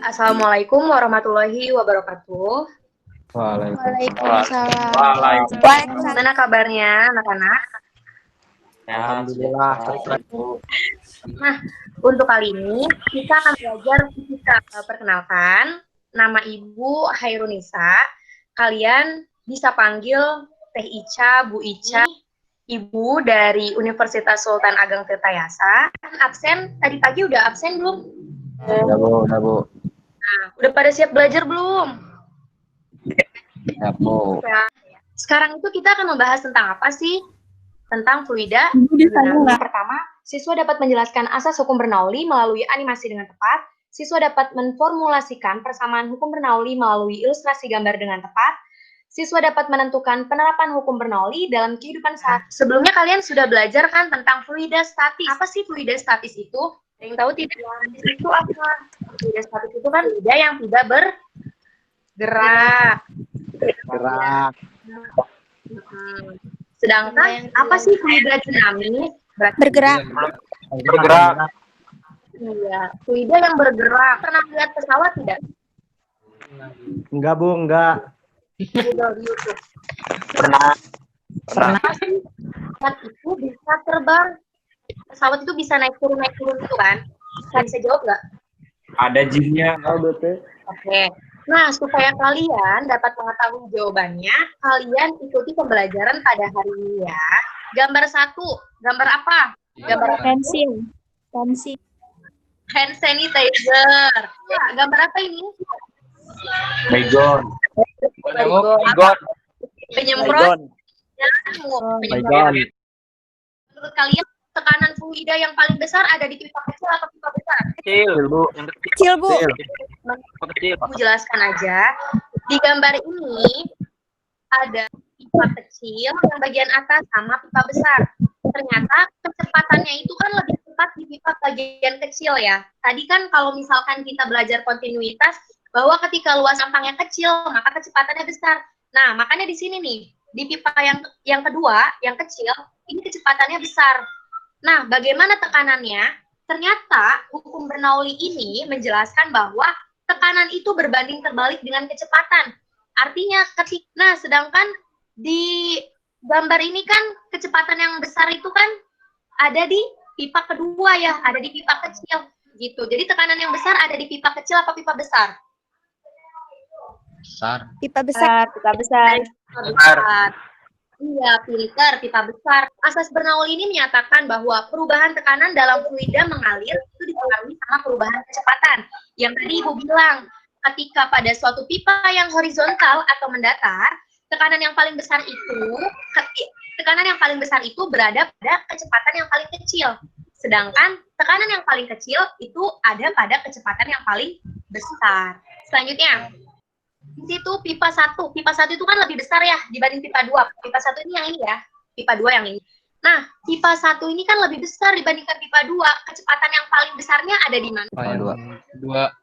Assalamualaikum warahmatullahi wabarakatuh. Waalaikumsalam. Waalaikumsalam. Gimana kabarnya anak-anak? Alhamdulillah. Nah, untuk kali ini kita akan belajar fisika. Perkenalkan, nama Ibu Hairunisa. Kalian bisa panggil Teh Ica, Bu Ica. Ibu dari Universitas Sultan Ageng Tirtayasa. Absen, tadi pagi udah absen belum? Udah, Bu. Nah, udah pada siap belajar belum? Siap, Bu. Ya. Sekarang itu kita akan membahas tentang apa sih? Tentang fluida. Pertama, siswa dapat menjelaskan asas hukum Bernoulli melalui animasi dengan tepat. Siswa dapat memformulasikan persamaan hukum Bernoulli melalui ilustrasi gambar dengan tepat. Siswa dapat menentukan penerapan hukum Bernoulli dalam kehidupan sehari. Sebelumnya kalian sudah belajar kan tentang fluida statis. Apa sih fluida statis itu? Ada yang tahu tidak? Itu apa? Fluida statis itu kan fluida yang tidak bergerak. Sedangkan apa sih fluida dinamis? Bergerak. Iya, fluida yang bergerak. Pernah lihat pesawat tidak? Enggak, Bu, enggak. Google di YouTube. Pernah. Pesawat itu bisa terbang. Pesawat itu bisa naik turun itu kan? Kalian bisa jawab nggak? Ada jinnya. Oke. Nah, supaya kalian dapat mengetahui jawabannya, kalian ikuti pembelajaran pada hari ini ya. Gambar 1, gambar apa? Gambar Pensil. hand sanitizer. Nah, gambar apa ini? Baygon. Penyemprot. Baygon. Menurut kalian tekanan fluida yang paling besar ada di pipa kecil atau pipa besar? Kecil, Bu. Kecil, Bu. Kecil. Aku jelaskan aja. Di gambar ini ada pipa kecil yang bagian atas sama pipa besar. Ternyata kecepatannya itu kan lebih cepat di pipa bagian kecil ya. Tadi kan kalau misalkan kita belajar kontinuitas, bahwa ketika luas sampahnya kecil, maka kecepatannya besar. Nah, makanya di sini nih, di pipa yang kedua, yang kecil, ini kecepatannya besar. Nah, bagaimana tekanannya? Ternyata hukum Bernoulli ini menjelaskan bahwa tekanan itu berbanding terbalik dengan kecepatan. Artinya, sedangkan di gambar ini kan kecepatan yang besar itu kan ada di pipa kedua ya, ada di pipa kecil gitu. Jadi tekanan yang besar ada di pipa kecil apa pipa besar? Pipa besar. Iya, pinter, pipa besar. Asas Bernoulli ini menyatakan bahwa perubahan tekanan dalam fluida mengalir itu dipengaruhi sama perubahan kecepatan. Yang tadi Ibu bilang, ketika pada suatu pipa yang horizontal atau mendatar, tekanan yang paling besar itu berada pada kecepatan yang paling kecil. Sedangkan tekanan yang paling kecil itu ada pada kecepatan yang paling besar. Selanjutnya, di situ pipa 1 itu kan lebih besar ya dibanding pipa 2. Pipa 1 ini yang ini ya, pipa 2 yang ini. Nah, pipa 1 ini kan lebih besar dibandingkan pipa 2. Kecepatan yang paling besarnya ada di mana? Pipa 2.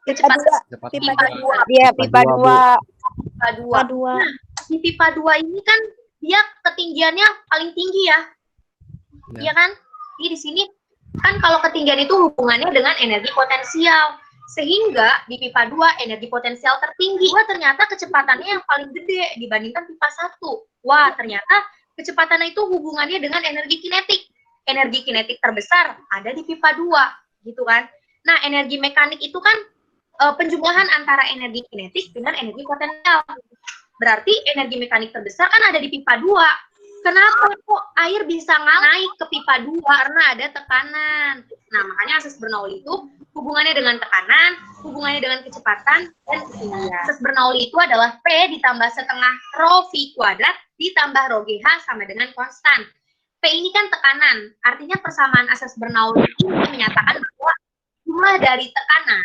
Pipa 2. Iya, pipa 2. Nah, di pipa 2 ini kan dia ketinggiannya paling tinggi ya. Iya kan? Jadi di sini kan kalau ketinggian itu hubungannya dengan energi potensial. Sehingga di pipa 2 energi potensial tertinggi. Wah, ternyata kecepatannya yang paling gede dibandingkan pipa 1. Wah, ternyata kecepatannya itu hubungannya dengan energi kinetik. Energi kinetik terbesar ada di pipa 2, gitu kan. Nah, energi mekanik itu kan penjumlahan antara energi kinetik dengan energi potensial. Berarti energi mekanik terbesar kan ada di pipa 2. Kenapa kok air bisa naik ke pipa 2? Karena ada tekanan. Nah, makanya asas Bernoulli itu hubungannya dengan tekanan, hubungannya dengan kecepatan, dan ketinggian. Asas Bernoulli itu adalah P ditambah setengah rho V kuadrat ditambah rho GH sama dengan konstan. P ini kan tekanan, artinya persamaan asas Bernoulli ini menyatakan bahwa jumlah dari tekanan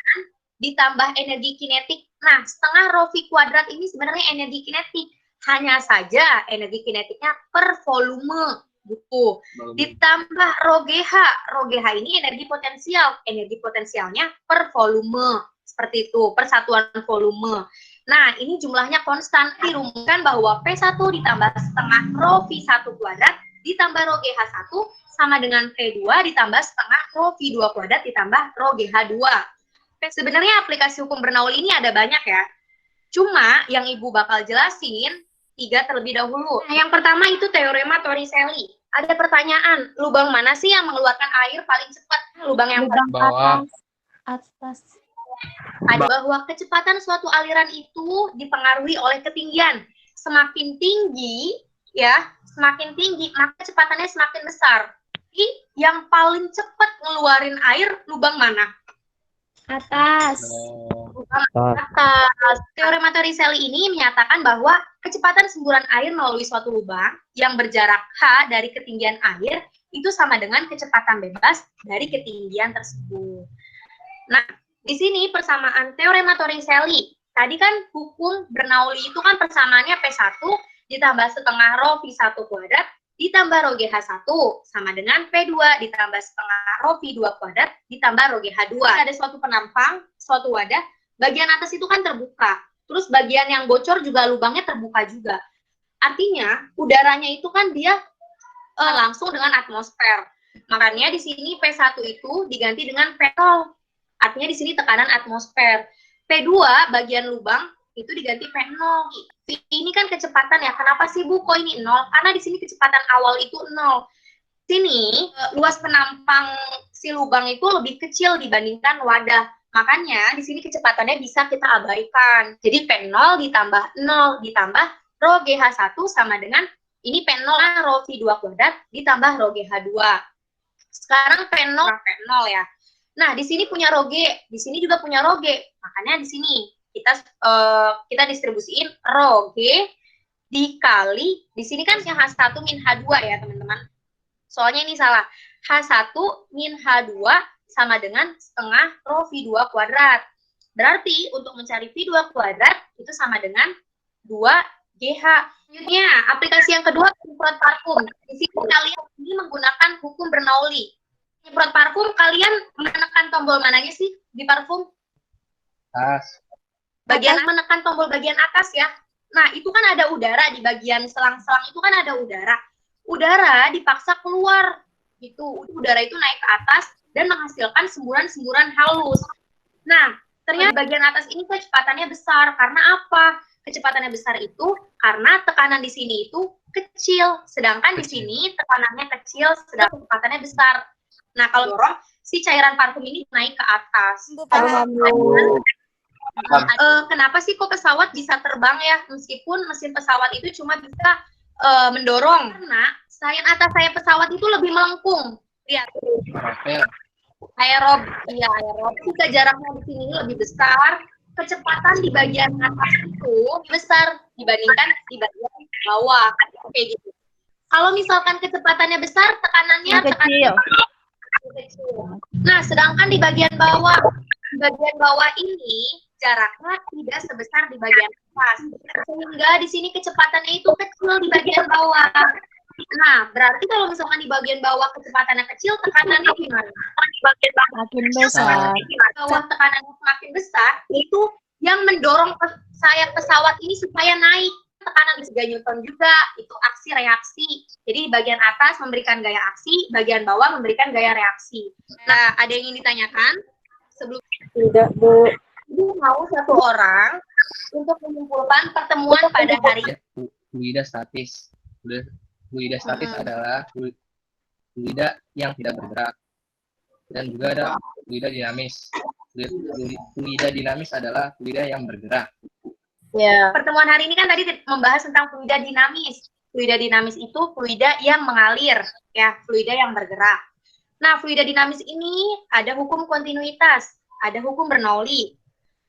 ditambah energi kinetik. Nah, setengah rho V kuadrat ini sebenarnya energi kinetik. Hanya saja energi kinetiknya per volume gitu. Ditambah rho GH ini energi potensial. Energi potensialnya per volume. Seperti itu, persatuan volume. Nah, ini jumlahnya konstan. Dirumuskan bahwa P1 ditambah setengah rho V1 kuadrat ditambah rho GH1 sama dengan P2 ditambah setengah rho V2 kuadrat ditambah rho GH2. P Sebenarnya aplikasi hukum Bernoulli ini ada banyak ya. Cuma yang Ibu bakal jelasin 3 terlebih dahulu. Nah, yang pertama itu teorema Torricelli. Ada pertanyaan, lubang mana sih yang mengeluarkan air paling cepat? Lubang yang Bawah. Atas. ada bahwa kecepatan suatu aliran itu dipengaruhi oleh ketinggian. Semakin tinggi, ya, semakin tinggi, maka kecepatannya semakin besar. Jadi, yang paling cepat ngeluarin air, lubang mana? Atas. Atas. Teorema Torricelli ini menyatakan bahwa kecepatan semburan air melalui suatu lubang yang berjarak H dari ketinggian air itu sama dengan kecepatan bebas dari ketinggian tersebut. Nah, di sini persamaan teorema Torricelli. Tadi kan hukum Bernoulli itu kan persamaannya P1 ditambah setengah rho V1 kuadrat ditambah rho GH1 sama dengan P2 ditambah setengah rho V2 kuadrat ditambah rho GH2. Ada suatu penampang, suatu wadah, bagian atas itu kan terbuka. Terus bagian yang bocor juga lubangnya terbuka juga. Artinya udaranya itu kan dia langsung dengan atmosfer. Makanya di sini P1 itu diganti dengan P0. Artinya di sini tekanan atmosfer. P2 bagian lubang itu diganti P0. Ini kan kecepatan ya. Kenapa sih Bu kok ini 0? Karena di sini kecepatan awal itu 0. Sini luas penampang si lubang itu lebih kecil dibandingkan wadah. Makanya di sini kecepatannya bisa kita abaikan. Jadi P0 ditambah 0 ditambah rho GH1 sama dengan ini P0 rho V2 kuadrat ditambah rho GH2. Sekarang P0 ya. Nah, di sini punya rho G, di sini juga punya rho G. Makanya di sini kita distribusiin rho G dikali, di sini kan yang H1 min H2 ya, teman-teman. Soalnya ini salah. H1 min H2 sama dengan setengah rho V2 kuadrat. Berarti untuk mencari V2 kuadrat itu sama dengan 2GH. Selanjutnya, aplikasi yang kedua penyemprot parfum. Di sini kalian ini menggunakan hukum Bernoulli. Penyemprot parfum, kalian menekan tombol mananya sih di parfum? Atas. Bagian menekan tombol bagian atas ya. Nah, itu kan ada udara di bagian selang-selang itu kan ada udara. Udara dipaksa keluar gitu. Udara itu naik ke atas dan menghasilkan semburan-semburan halus. Nah, ternyata di bagian atas ini kecepatannya besar. Karena apa? Kecepatannya besar itu karena tekanan di sini itu kecil. Sedangkan di sini tekanannya kecil, sedangkan kecepatannya besar. Nah, kalau dorong, si cairan parfum ini naik ke atas. Kenapa sih kok pesawat bisa terbang ya? Meskipun mesin pesawat itu cuma bisa mendorong. Karena sayap atas sayap pesawat itu lebih melengkung. Lihat. Aerob. Iya, aerob. Jika jaraknya di sini lebih besar, kecepatan di bagian atas itu besar dibandingkan di bagian bawah. Kayak gitu. Kalau misalkan kecepatannya besar, tekanannya kecil. Nah, sedangkan di bagian bawah ini jaraknya tidak sebesar di bagian atas, sehingga di sini kecepatannya itu kecil di bagian bawah. Nah, berarti kalau misalkan di bagian bawah kecepatannya kecil, tekanannya gimana? Di bagian bawah Makin besar. Bawah tekanannya semakin besar, itu yang mendorong sayap pesawat ini supaya naik. Tekanan 3 Newton juga, itu aksi reaksi. Jadi bagian atas memberikan gaya aksi, bagian bawah memberikan gaya reaksi. Nah, ada yang ingin ditanyakan? Sebelum Tidak, Bu. Ibu mau satu orang untuk menyimpulkan pertemuan pada hari ini. Fluida statis. Fluida statis adalah fluida yang tidak bergerak. Dan juga ada fluida dinamis. Fluida dinamis adalah fluida yang bergerak. Ya. Pertemuan hari ini kan tadi membahas tentang fluida dinamis. Fluida dinamis itu fluida yang mengalir, ya, fluida yang bergerak. Nah, fluida dinamis ini ada hukum kontinuitas, ada hukum Bernoulli.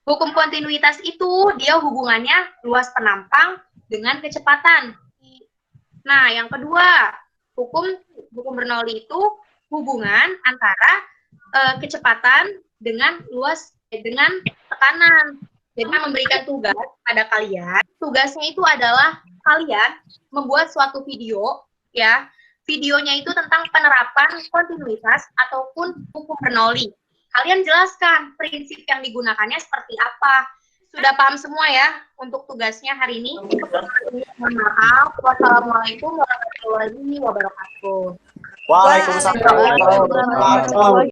Hukum kontinuitas itu dia hubungannya luas penampang dengan kecepatan. Nah, yang kedua, hukum Bernoulli itu hubungan antara kecepatan dengan tekanan. Jadi memberikan tugas pada kalian. Tugasnya itu adalah kalian membuat suatu video, ya. Videonya itu tentang penerapan kontinuitas ataupun hukum Bernoulli. Kalian jelaskan prinsip yang digunakannya seperti apa. Sudah paham semua ya untuk tugasnya hari ini? Mohon maaf. Wassalamualaikum warahmatullahi wabarakatuh. Waalaikumsalam warahmatullahi wabarakatuh.